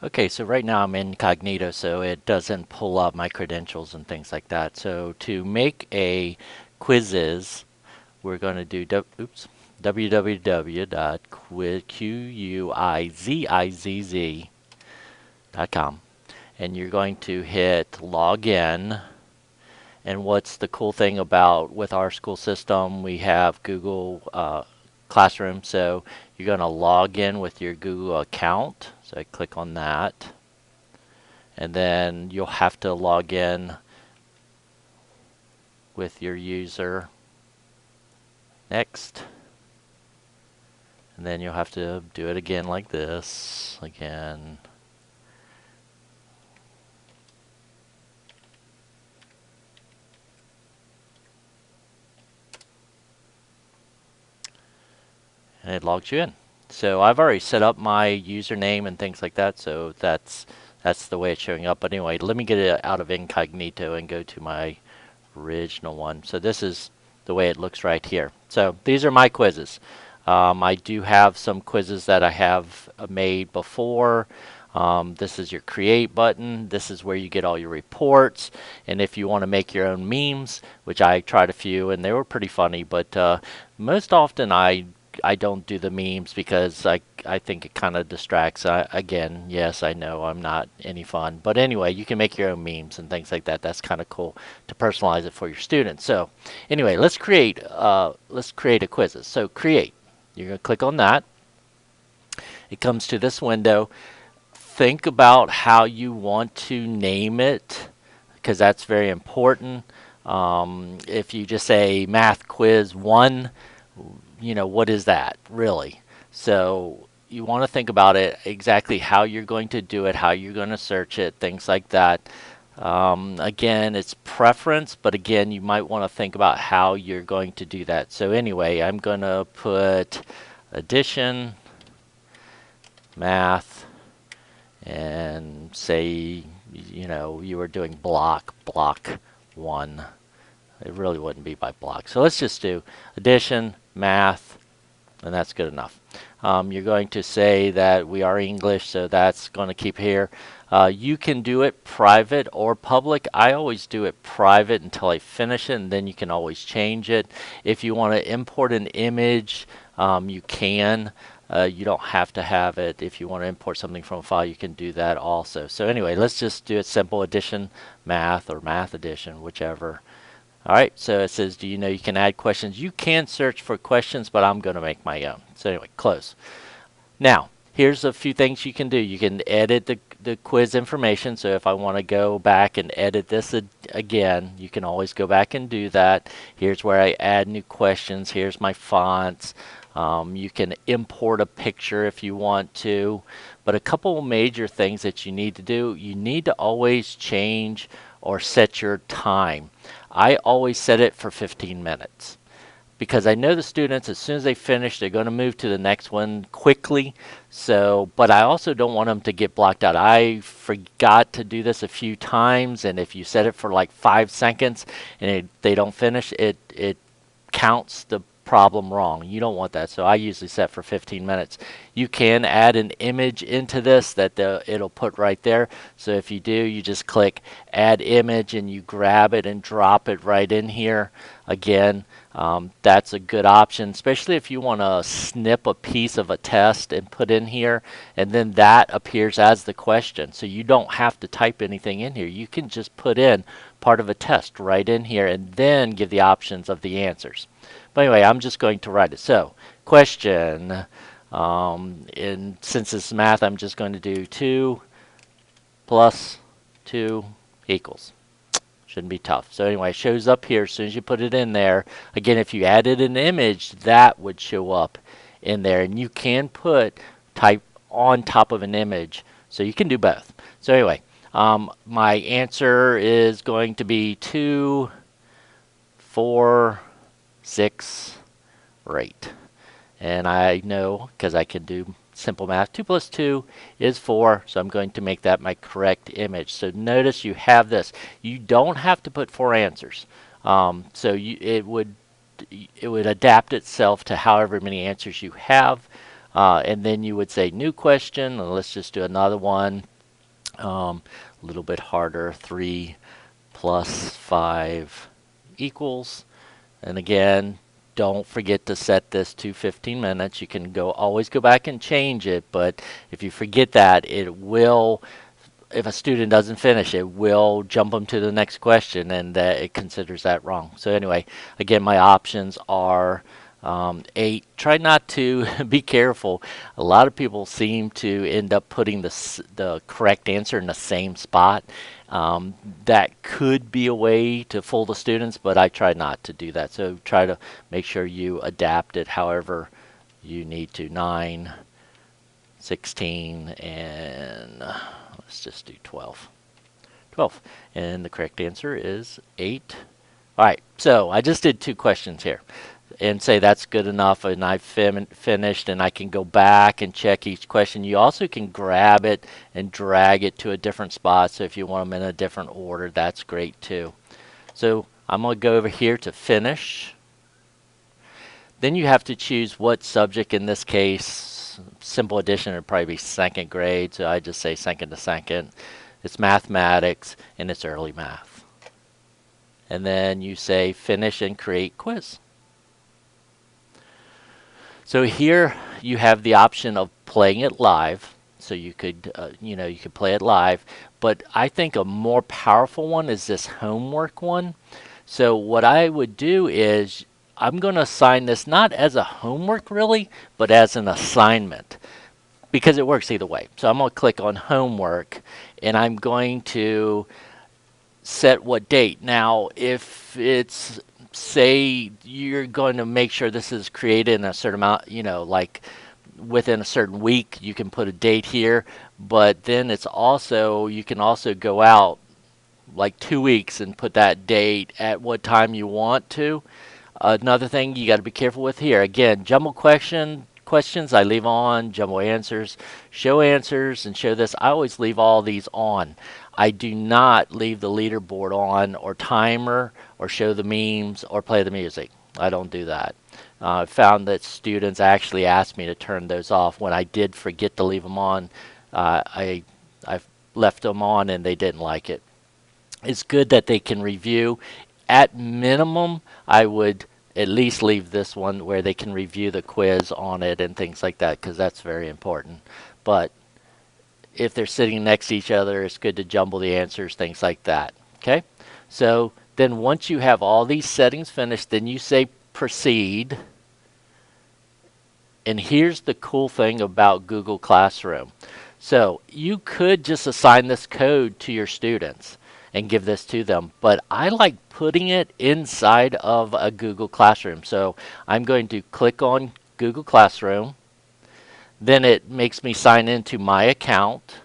Okay, so right now I'm incognito, so it doesn't pull up my credentials and things like that. So to make a Quizizz, we're going to do www.quizizz.com, and you're going to hit login. And what's the cool thing about with our school system? We have Google Classroom, so you're going to log in with your Google account. So I click on that, and then you'll have to log in with your user. Next. And then you'll have to do it again like this. Again. And it logs you in. So I've already set up my username and things like that, so that's the way it's showing up. But anyway, let me get it out of incognito and go to my original one. So this is the way it looks right here. So these are my quizzes. I do have some quizzes that I have made before. This is your create button. This is where you get all your reports. And if you want to make your own memes, which I tried a few and they were pretty funny, but most often I don't do the memes because I think it kind of distracts. Again, yes, I know I'm not any fun. But anyway, you can make your own memes and things like that. That's kind of cool to personalize it for your students. So anyway, let's create a quizzes. So create. You're going to click on that. It comes to this window. Think about how you want to name it because that's very important. If you just say math quiz 1, what is that really? So you want to think about it exactly how you're going to do it, how you're going to search it, things like that. Again, it's preference, but again, you might want to think about how you're going to do that. So anyway, I'm going to put addition, math, and say, you were doing block 1. It really wouldn't be by block. So let's just do addition, math, and that's good enough. You're going to say that we are English, so that's going to keep here. You can do it private or public. I always do it private until I finish it, and then you can always change it. If you want to import an image, you can. You don't have to have it. If you want to import something from a file, you can do that also. So anyway, let's just do it simple addition, math, or math addition, whichever. All right, so it says, do you know you can add questions? You can search for questions, but I'm going to make my own. So anyway, close. Now, here's a few things you can do. You can edit the quiz information. So if I want to go back and edit this again, you can always go back and do that. Here's where I add new questions. Here's my fonts. You can import a picture if you want to. But a couple major things that you need to do, you need to always change or set your time. I always set it for 15 minutes because I know the students, as soon as they finish, they're going to move to the next one quickly. So, but I also don't want them to get blocked out. I forgot to do this a few times, and if you set it for like 5 seconds and they don't finish, it counts the problem wrong. You don't want that, so I usually set for 15 minutes. You can add an image into this that it'll put right there. So if you do, you just click add image and you grab it and drop it right in here. Again, that's a good option, especially if you want to snip a piece of a test and put in here, and then that appears as the question. So you don't have to type anything in here. You can just put in part of a test right in here and then give the options of the answers. But anyway, I'm just going to write it. So, question, and since it's math, I'm just going to do 2 plus 2 equals. Shouldn't be tough. So anyway, it shows up here as soon as you put it in there. Again, if you added an image, that would show up in there. And you can put type on top of an image. So you can do both. So anyway, my answer is going to be 2, 4, 6, or 8. And I know because I can do simple math. 2 plus 2 is 4, so I'm going to make that my correct image. So notice you have this. You don't have to put 4 answers. It would adapt itself to however many answers you have. and then you would say new question, and let's just do another one, a little bit harder. 3 plus 5 equals, and again, don't forget to set this to 15 minutes. You can always go back and change it, but if you forget that, it will, if a student doesn't finish, it will jump them to the next question, and it considers that wrong. So anyway, again, my options are 8. Try not to be careful. A lot of people seem to end up putting the correct answer in the same spot. That could be a way to fool the students, but I try not to do that. So try to make sure you adapt it however you need to. 9, 16, and let's just do 12. 12. And the correct answer is 8. All right, so I just did 2 questions here and say that's good enough, and I've finished, and I can go back and check each question. You also can grab it and drag it to a different spot, so if you want them in a different order, that's great too. So I'm going to go over here to finish. Then you have to choose what subject. In this case, simple addition would probably be 2nd grade, so I just say 2nd to 2nd. It's mathematics, and it's early math. And then you say finish and create quiz. So here you have the option of playing it live. So you could, you could play it live. But I think a more powerful one is this homework one. So what I would do is I'm going to assign this not as a homework really, but as an assignment, because it works either way. So I'm going to click on homework, and I'm going to set what date. Now, if it's, say you're going to make sure this is created in a certain amount, like within a certain week, you can put a date here, but then it's also, you can also go out like 2 weeks and put that date at what time you want to. Another thing you got to be careful with here, again, jumble questions I leave on, jumbo answers, and show this. I always leave all these on. I do not leave the leaderboard on, or timer, or show the memes, or play the music. I don't do that. I found that students actually asked me to turn those off. When I did forget to leave them on, I left them on and they didn't like it. It's good that they can review. At minimum, I would at least leave this one where they can review the quiz on it and things like that, because that's very important. But if they're sitting next to each other, it's good to jumble the answers, things like that. Okay? So then once you have all these settings finished, then you say proceed. And here's the cool thing about Google Classroom. So you could just assign this code to your students and give this to them, but I like putting it inside of a Google Classroom. So I'm going to click on Google Classroom. Then it makes me sign into my account.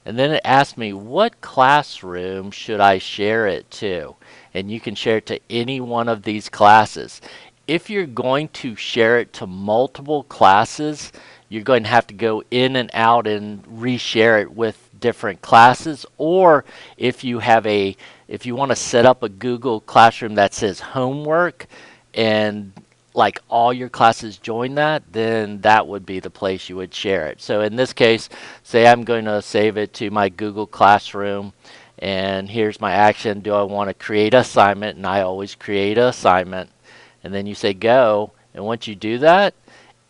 And then it asks me, what classroom should I share it to? And you can share it to any one of these classes. If you're going to share it to multiple classes, you're going to have to go in and out and reshare it with different classes. Or if you want to set up a Google Classroom that says homework, and like all your classes join that, then that would be the place you would share it. So in this case, say I'm going to save it to my Google Classroom, and here's my action. Do I want to create an assignment? And I always create an assignment. And then you say go, and once you do that,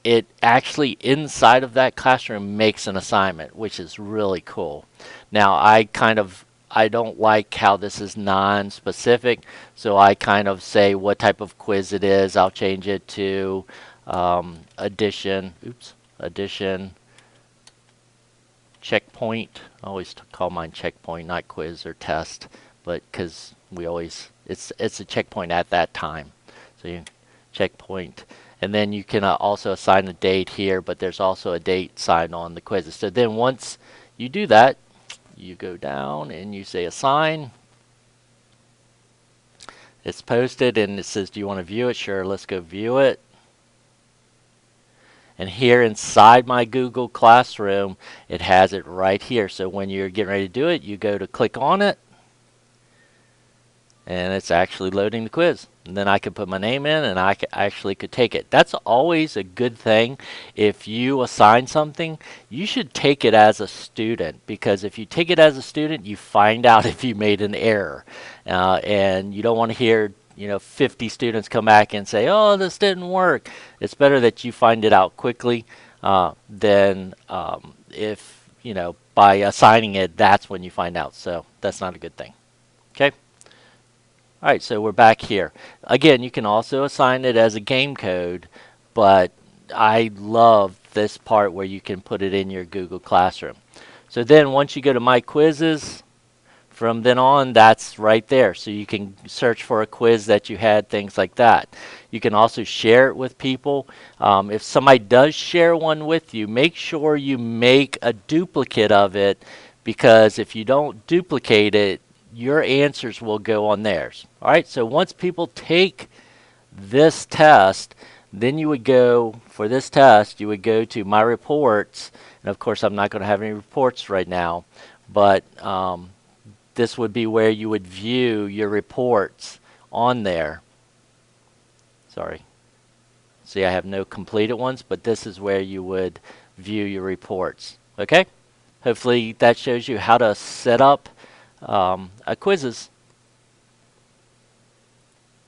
it actually inside of that classroom makes an assignment, which is really cool. Now I don't like how this is non-specific, so I kind of say what type of quiz it is. I'll change it to addition checkpoint. I always call mine checkpoint, not quiz or test, but because it's a checkpoint at that time. So you checkpoint, and then you can also assign a date here, but there's also a date signed on the quizzes. So then once you do that, you go down and you say assign. It's posted and it says, do you want to view it? Sure, let's go view it. And here inside my Google Classroom, it has it right here. So when you're getting ready to do it, you go to click on it. and it's actually loading the quiz. And then I could put my name in and actually could take it. That's always a good thing. If you assign something, you should take it as a student, because if you take it as a student, you find out if you made an error. And you don't want to hear 50 students come back and say, oh, this didn't work. It's better that you find it out quickly than if, by assigning it, that's when you find out. So that's not a good thing. Okay. All right, so we're back here. Again, you can also assign it as a game code, but I love this part where you can put it in your Google Classroom. So then once you go to My Quizzes, from then on, that's right there. So you can search for a quiz that you had, things like that. You can also share it with people. If somebody does share one with you, make sure you make a duplicate of it, because if you don't duplicate it, your answers will go on theirs. All right, so once people take this test, then you would go, for this test, you would go to My Reports. And of course, I'm not going to have any reports right now, but this would be where you would view your reports on there. Sorry. See, I have no completed ones, but this is where you would view your reports. Okay? Hopefully that shows you how to set up a Quizizz.